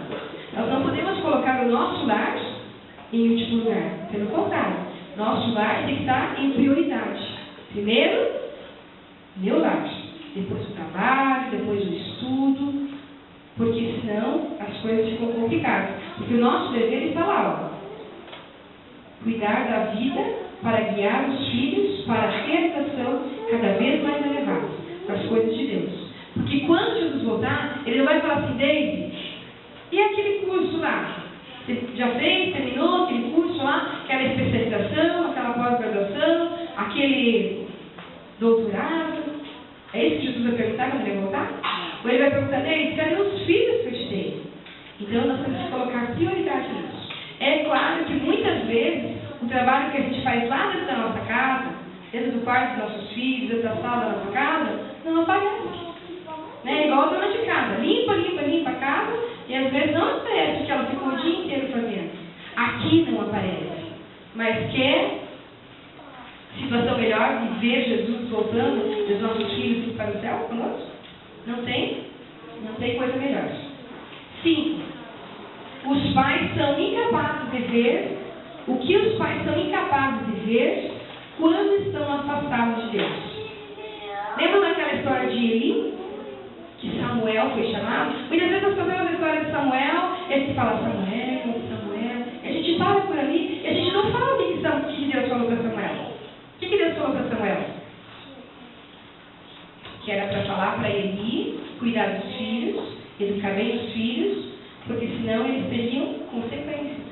Nós não podemos colocar o nosso lar em último lugar. Pelo contrário, nosso lar tem que estar em prioridade. Primeiro, meu lar. Depois o trabalho, depois o estudo. Porque senão as coisas ficam complicadas. Porque o nosso dever está lá, ó. Cuidar da vida para guiar os filhos para a realização cada vez mais elevada das coisas de Deus. Porque quando Jesus voltar, ele não vai falar assim, David, e aquele curso lá? Você já fez, terminou aquele curso lá, aquela especialização, aquela pós-graduação, aquele doutorado? É isso que Jesus vai perguntar quando ele voltar? Ou ele vai perguntar, David, cadê os filhos que eu te dei? Então nós temos que colocar prioridade nisso. É claro que muitas vezes o trabalho que a gente faz lá dentro da nossa casa, dentro do quarto dos nossos filhos, dentro da sala da nossa casa, não aparece. Né? Igual a dona de casa, limpa a casa e às vezes não aparece que ela ficou o dia inteiro fazendo. Aqui não aparece. Mas quer situação melhor de ver Jesus voltando, dos nossos filhos para o céu conosco? Não tem? Não tem coisa melhor. 5. Os pais são incapazes de ver o que os pais são incapazes de ver quando estão afastados de Deus. Lembra daquela história de Eli? Que Samuel foi chamado? Muitas vezes nós fazemos a história de Samuel, e a gente fala Samuel, e a gente para por ali, e a gente não fala o que Deus falou para Samuel. O que Deus falou para Samuel? Que era para falar para Eli, cuidar dos filhos, educar bem os filhos, porque senão eles teriam consequências.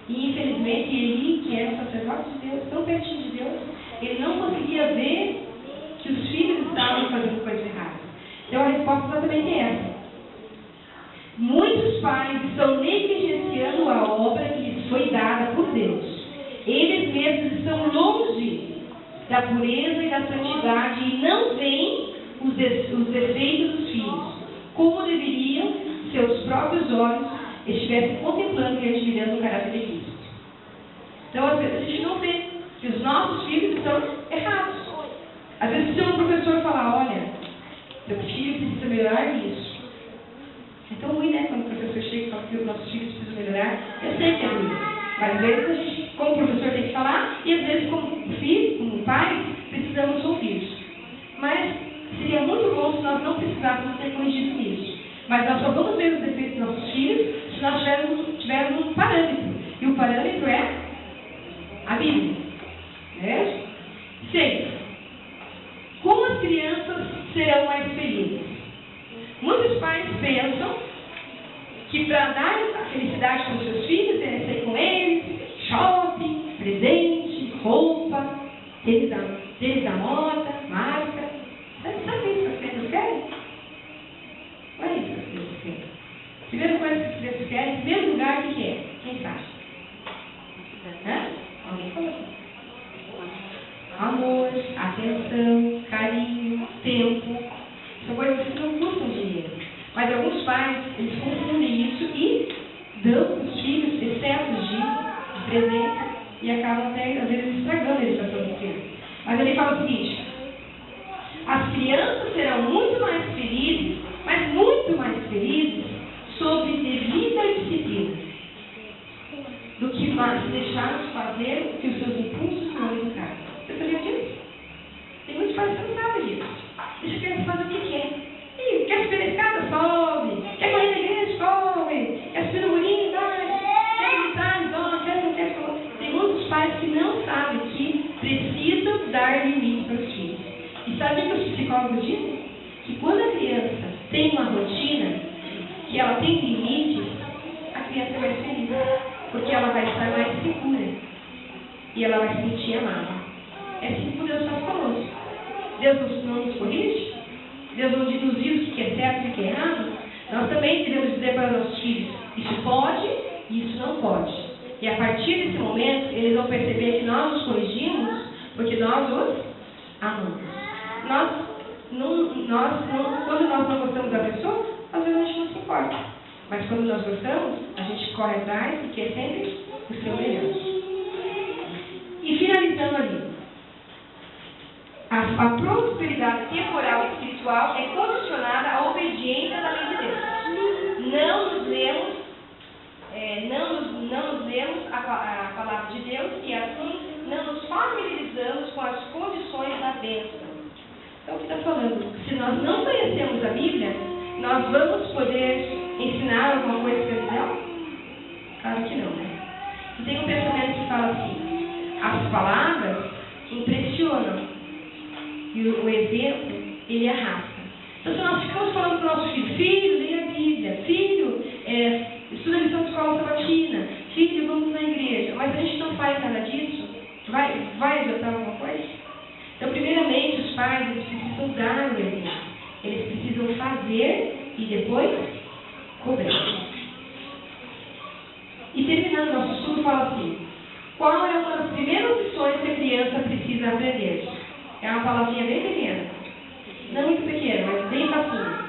E infelizmente Eli, que era o sacerdote de Deus, tão pertinho de Deus, ele não conseguia ver que os filhos estavam fazendo coisas erradas. Então a resposta exatamente é essa. Muitos pais estão negligenciando a obra que lhes foi dada por Deus. Eles mesmos estão longe da pureza e da santidade e não veem os defeitos dos filhos, como deveriam seus próprios olhos estivessem contemplando e admirando o caráter de Cristo. Então, às vezes, a gente não vê que os nossos filhos estão errados. Às vezes, se um professor falar, olha, seu filho precisa melhorar nisso. É tão ruim, né, quando o professor chega e fala que os nossos filhos precisam melhorar. Eu sei que é ruim. Mas, às vezes, a gente, como professor, tem que falar, e, às vezes, como filho, como pai, precisamos ouvir. Mas seria muito bom se nós não precisássemos ser corrigidos nisso. Mas nós só vamos ver os defeitos dos nossos filhos se nós tivermos um parâmetro. E o parâmetro é a Bíblia. Né? 6. Como as crianças serão mais felizes? Muitos pais pensam que para dar a felicidade para os seus filhos é sair com eles, shopping, presente, roupa, tênis da moda, marca. Sabe isso que as crianças querem? Olha isso que as crianças querem. Primeira coisa que as crianças querem, em primeiro lugar, o que é? Quem sabe? Alguém falou assim. Amor, atenção, carinho, tempo. São coisas que não custam dinheiro. Mas alguns pais, eles confundem isso e dão para os filhos excessos de presente e acabam até, às vezes, estragando a educação do filho. Mas ele fala o seguinte, psicólogos dizem? Que quando a criança tem uma rotina, que ela tem limites, a criança vai ser feliz, porque ela vai estar mais segura e ela vai se sentir amada. É assim que Deus faz conosco. Deus não nos corrige, Deus não nos diz o que é certo e o que é errado. Nós também devemos dizer para nossos filhos: isso pode, isso não pode. E a partir desse momento, eles vão perceber que nós os corrigimos porque nós os amamos. Quando nós não gostamos da pessoa, às vezes a gente não se importa. Mas quando nós gostamos, a gente corre atrás e quer sempre o seu melhor. E finalizando ali, a prosperidade temporal e espiritual é condicionada à obediência da lei de Deus. Não nos lemos a palavra de Deus e assim não nos familiarizamos com as condições da bênção. Então, o que está falando? Se nós não conhecemos a Bíblia, nós vamos poder ensinar alguma coisa para eles? Não? Claro que não, né? E tem um pensamento que fala assim: as palavras impressionam e o exemplo, ele arrasta. Então, se nós ficamos falando para o nosso filho: filho, leia a Bíblia, filho, estuda a lição de escola sabatina, filho, vamos na igreja, mas a gente não faz nada disso, vai adiantar alguma coisa? Então, primeiramente, os pais, eles precisam dar o exemplo. Eles precisam fazer e depois cobrar. E terminando nosso estudo, fala assim: qual é uma das primeiras lições que a criança precisa aprender? É uma palavrinha bem pequena. Não muito pequena, mas bem facinha.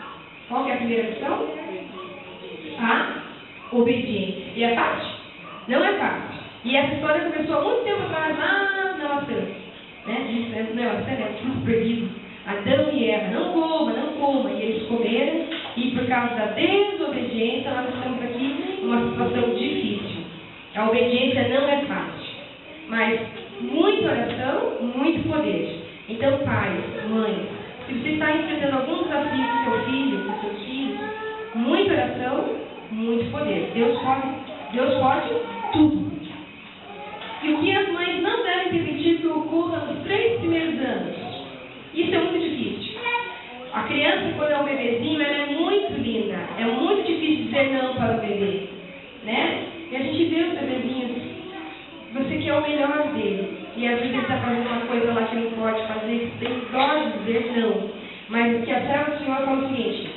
Qual que é a primeira lição? A obediência. E é fácil? Não é fácil. E essa história começou há muito tempo atrás, lá na maçã. É tudo perdido. Adão e Eva, não coma, e eles comeram, e por causa da desobediência, nós estamos aqui numa situação difícil. A obediência não é fácil, mas muita oração, muito poder. Então, pais, mães, se você está enfrentando algum desafio com seu filho, com seus filhos, muita oração, muito poder. Deus pode tudo. E o que as mães não devem permitir que ocorra nos 3 primeiros anos? Isso é muito difícil. A criança, quando é um bebezinho, ela é muito linda. É muito difícil dizer não para o bebê, né? E a gente vê os bebezinhos, você quer o melhor dele. E às vezes ele está fazendo uma coisa lá que não pode fazer, você tem dó de dizer não. Mas o que a serva do Senhor fala é o seguinte: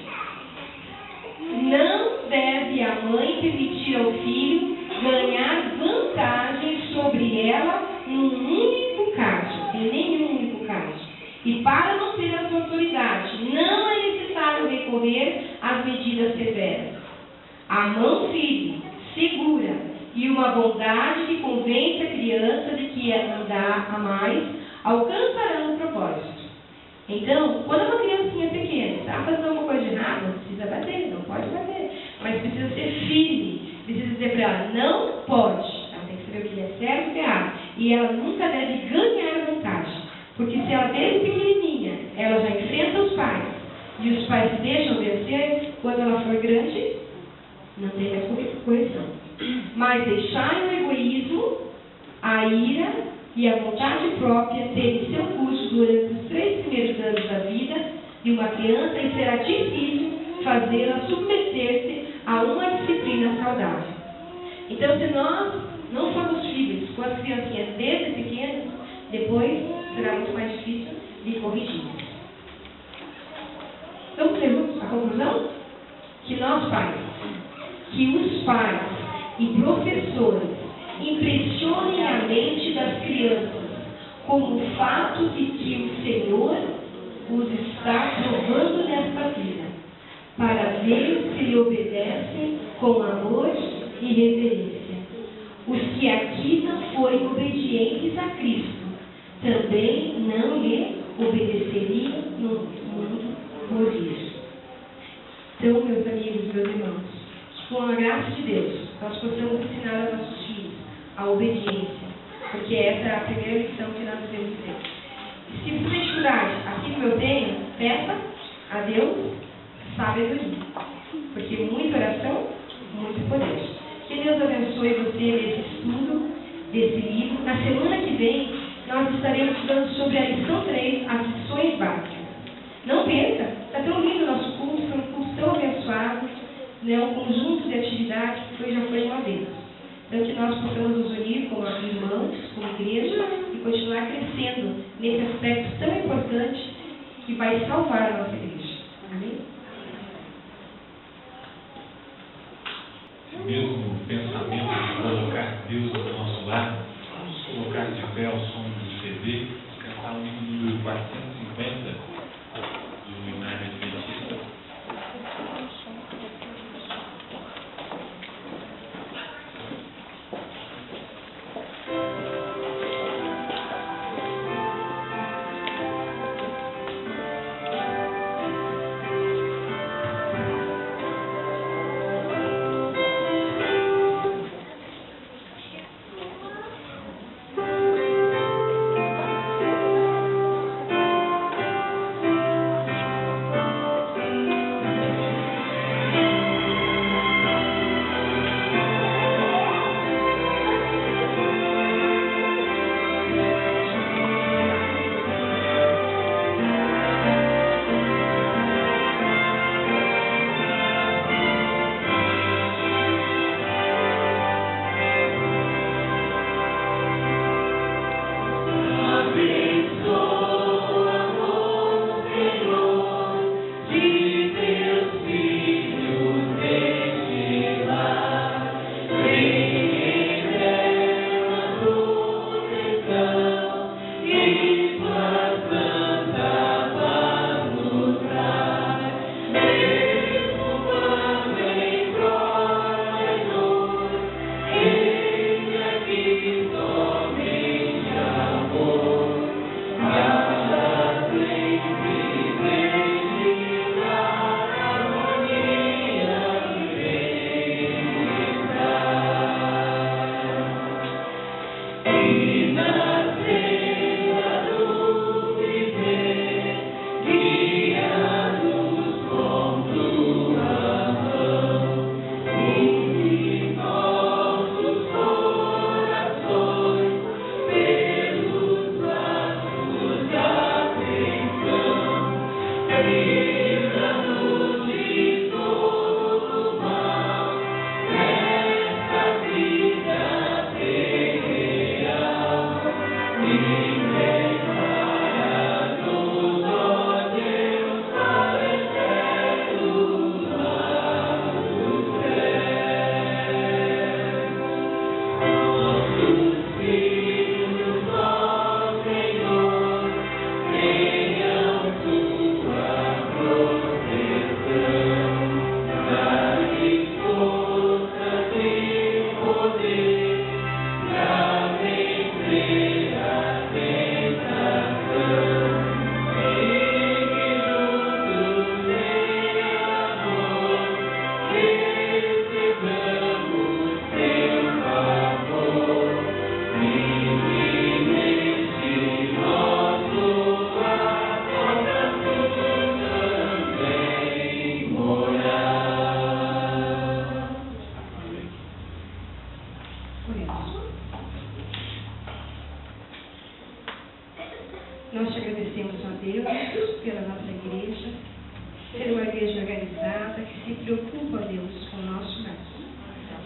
não deve a mãe permitir ao filho ganhar vantagem sobre ela num único caso, em nenhum único caso. E para manter a sua autoridade, não é necessário recorrer às medidas severas. A mão firme, segura e uma bondade que convence a criança de que andar a mais alcançarão o propósito. Então, quando uma criancinha pequena está fazendo alguma coisa de errado, não precisa bater, não pode bater, mas precisa ser firme, precisa dizer para ela: não pode. Ela tem que saber o que é certo e o que é errado. E ela nunca deve ganhar vantagem. Porque se ela desde pequenininha, ela já enfrenta os pais, e os pais se deixam vencer, quando ela for grande, não tem mais correção. Mas deixar o egoísmo, a ira e a vontade própria terem seu curso durante os 3 primeiros anos da vida de uma criança, e será difícil fazê-la submeter-se a uma disciplina saudável. Então, se nós não formos firmes com as criancinhas desde pequenas, depois será muito mais difícil de corrigir. Vamos ter a conclusão? Que nós pais, que os pais e professores impressionem a mente das crianças com o fato de que o Senhor os está provando nesta vida, para ver se lhe obedecem com amor e reverência. Os que aqui não forem obedientes a Cristo, também não lhe obedeceriam no mundo por vir. Então, meus amigos, meus irmãos, com a graça de Deus, nós possamos ensinar aos nossos filhos a obediência, porque essa é a primeira lição que nós devemos ter. E se você tem dificuldade, assim como eu tenho, peça a Deus sabedoria, porque muita oração, muito poder. Que Deus abençoe você nesse estudo desse livro. Na semana que vem, nós estaremos estudando sobre a lição 3, as lições básicas. não é um conjunto de atividades que já foi uma vez. Então, que nós possamos nos unir como irmãos, como igreja, e continuar crescendo nesse aspecto tão importante que vai salvar a nossa igreja. Amém? Esse mesmo pensamento de colocar Deus no nosso lar, vamos colocar de pé ao som do CD, cantar o hino número 450 do Inário Adventista. Nós te agradecemos, ó Deus, pela nossa igreja, ser uma igreja organizada que se preocupa, ó Deus, com o nosso lar.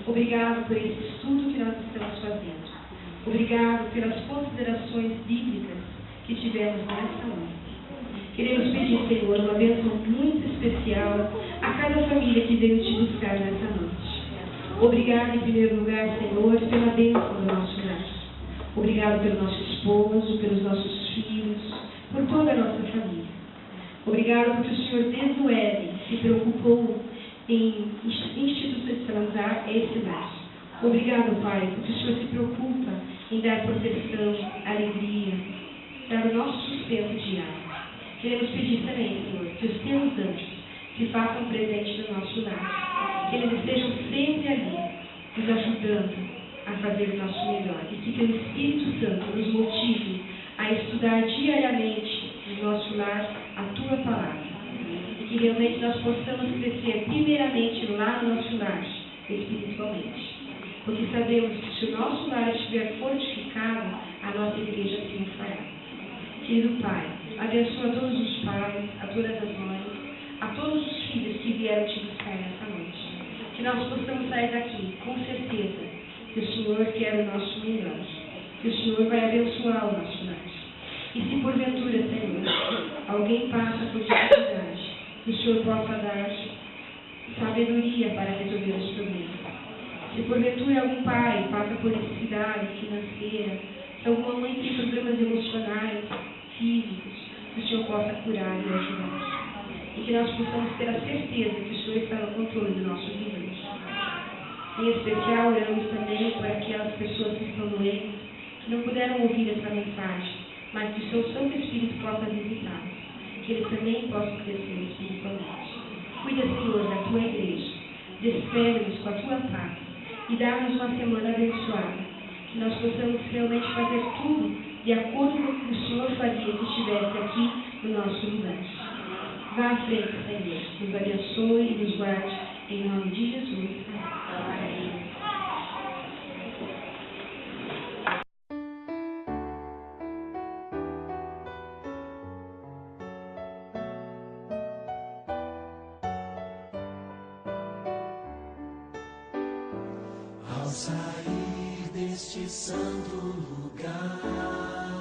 Obrigado por esse estudo que nós estamos fazendo. Obrigado pelas considerações bíblicas que tivemos nessa noite. Queremos pedir, Senhor, uma bênção muito especial a cada família que veio te buscar nessa noite. Obrigado, em primeiro lugar, Senhor, pela bênção do nosso lar. Obrigado pelo nosso esposo, pelos nossos filhos, por toda a nossa família. Obrigado porque o Senhor, desde o Éden, se preocupou em institucionalizar esse lar. Obrigado, Pai, porque o Senhor se preocupa em dar proteção, alegria, dar o nosso sustento diário. Queremos pedir também, Senhor, que os teus anjos se façam presentes no nosso lar, que eles estejam sempre ali, nos ajudando a fazer o nosso melhor, e que o Espírito Santo nos motive a estudar diariamente no nosso lar a Tua Palavra, e que realmente nós possamos crescer primeiramente lá no nosso lar, espiritualmente, porque sabemos que se o nosso lar estiver fortificado, a nossa igreja assim o fará. Querido Pai, abençoa a todos os pais, a todas as mães, a todos os filhos que vieram te buscar nessa noite. nós possamos sair daqui com certeza que o Senhor quer o nosso melhor, que o Senhor vai abençoar o nosso lar. E se porventura, Senhor, alguém passa por dificuldade, que o Senhor possa dar sabedoria para resolver os problemas. Se porventura algum pai passa por necessidade financeira, se alguma mãe tem problemas emocionais, físicos, que o Senhor possa curar e ajudar. E que nós possamos ter a certeza que o Senhor está no controle do nosso viver. Em especial, oramos também por aquelas pessoas que estão doentes, que não puderam ouvir essa mensagem, mas que o seu Santo Espírito possa visitá-los, que eles também possam crescer espiritualmente. Cuida, Senhor, da tua igreja, despede-nos com a tua paz e dá-nos uma semana abençoada, que nós possamos realmente fazer tudo de acordo com o que o Senhor faria se estivesse aqui no nosso lugar. Vá à frente, Senhor, nos abençoe e nos guarde, em nome de Jesus. Amém. Ao sair deste santo lugar,